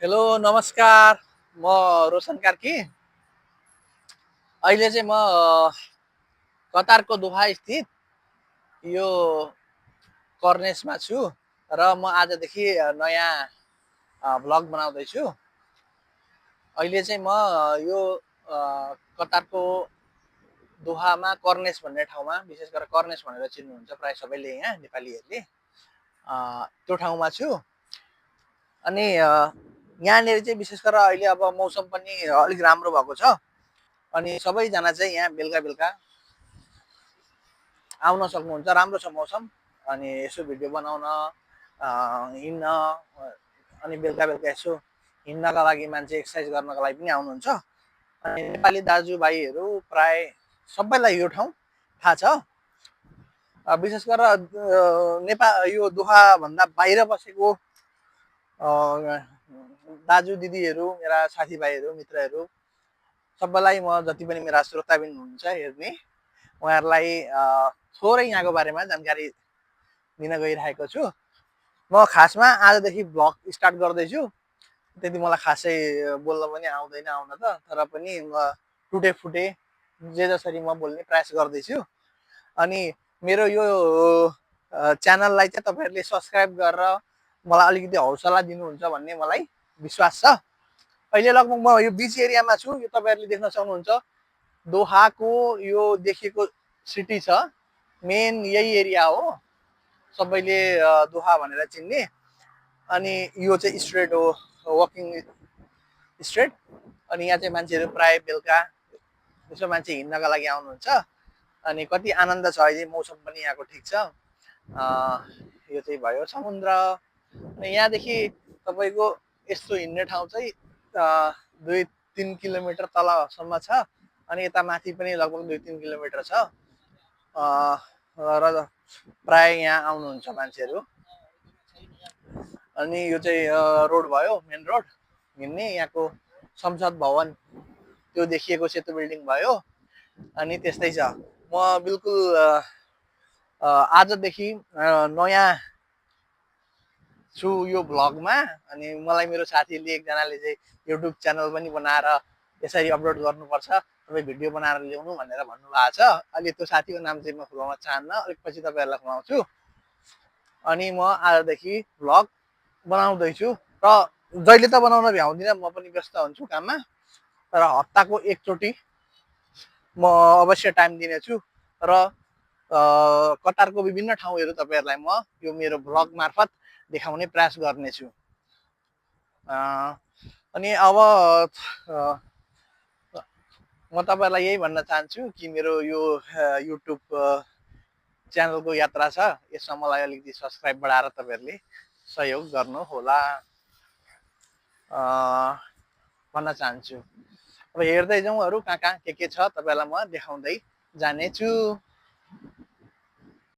Hello नमस्कार। म रोशन कार्की। अहिले चाहिँ म कतारको दोहा स्थित यो कर्नेसमा छु र म आजदेखि नयाँ भ्लग बनाउँदैछु। अहिले चाहिँ म यो कतारको दोहामा कर्नेस भन्ने ठाउँमा, विशेष गरेर कर्नेस भनेर चिन्नुहुन्छ प्राय सबैले यहाँ नेपालीहरूले, त्यो ठाउँमा छु। अनि यहाँनिर चाहिँ विशेष गरेर अहिले अब मौसम पनि अलिक राम्रो भएको छ। अनि सबैजना चाहिँ यहाँ बेलुका बेलुका आउन सक्नुहुन्छ। राम्रो छ मौसम। अनि यसो भिडियो बनाउन, हिँड्न, अनि बेलुका बेलुका यसो हिँड्नका लागि मान्छे एक्सर्साइज गर्नका लागि पनि आउनुहुन्छ। अनि नेपाली दाजुभाइहरू प्राय सबैलाई यो ठाउँ थाहा छ। विशेष गरेर यो दोहाभन्दा बाहिर बसेको दाजु दिदीहरू, मेरा साथीभाइहरू, मित्रहरू सबैलाई म जति पनि मेरा श्रोताबिन हुनुहुन्छ हेर्ने, उहाँहरूलाई थोरै यहाँको बारेमा जानकारी दिन गइरहेको छु। म खासमा आजदेखि भ्लग स्टार्ट गर्दैछु। त्यति मलाई खासै बोल्न पनि आउँदैन आउन त, तर पनि म टुटे फुटे जे जसरी म बोल्ने प्रयास गर्दैछु। अनि मेरो यो च्यानललाई चाहिँ तपाईँहरूले सब्सक्राइब गरेर मलाई अलिकति हौसला दिनुहुन्छ भन्ने मलाई विश्वास छ। अहिले लगभग म यो बिच एरियामा छु। यो तपाईँहरूले देख्न सक्नुहुन्छ दोहाको यो देखिएको सिटी छ, मेन यही एरिया हो, सबैले दोहा भनेर चिन्ने। अनि यो चाहिँ स्ट्रेट हो, वकिङ स्ट्रेट। अनि यहाँ चाहिँ मान्छेहरू प्राय बेलुका यसो मान्छे हिँड्नका लागि आउनुहुन्छ। अनि कति आनन्द छ, अहिले मौसम पनि यहाँको ठिक छ। यो चाहिँ भयो समुद्र। अनि यहाँदेखि तपाईँको यस्तो हिँड्ने ठाउँ चाहिँ 2-3 किलोमिटर तलसम्म छ। अनि यता माथि पनि लगभग 2-3 किलोमिटर छ। र प्राय यहाँ आउनुहुन्छ मान्छेहरू। अनि यो चाहिँ रोड भयो, मेन रोड हिँड्ने। यहाँको संसद भवन त्यो देखिएको सेतो बिल्डिङ भयो। अनि त्यस्तै छ। म बिल्कुल आजदेखि नयाँ छु यो भ्लगमा। अनि मलाई मेरो साथीले एकजनाले चाहिँ युट्युब च्यानल पनि बनाएर यसरी अपलोड गर्नुपर्छ, तपाईँ भिडियो बनाएर ल्याउनु भनेर भन्नुभएको छ। अहिले त्यो साथीको नाम चाहिँ म खुलाउन चाहन्न, अलिक पछि तपाईँहरूलाई खुलाउँछु। अनि म आजदेखि भ्लग बनाउँदैछु र जहिले त बनाउन भ्याउँदिनँ, म पनि व्यस्त हुन्छु काममा। तर हप्ताको एकचोटि म अवश्य टाइम दिनेछु र कतारको विभिन्न ठाउँहरू तपाईँहरूलाई म यो मेरो भ्लग मार्फत देखाउने प्रयास गर्नेछु। अनि अब म तपाईँहरूलाई यही भन्न चाहन्छु कि मेरो यो युट्युब च्यानलको यात्रा छ, यसमा मलाई अलिकति सब्सक्राइब बढाएर तपाईँहरूले सहयोग गर्नुहोला भन्न चाहन्छु। अब हेर्दै जाउँ अरू कहाँ कहाँ के छ, तपाईँहरूलाई म देखाउँदै जानेछु।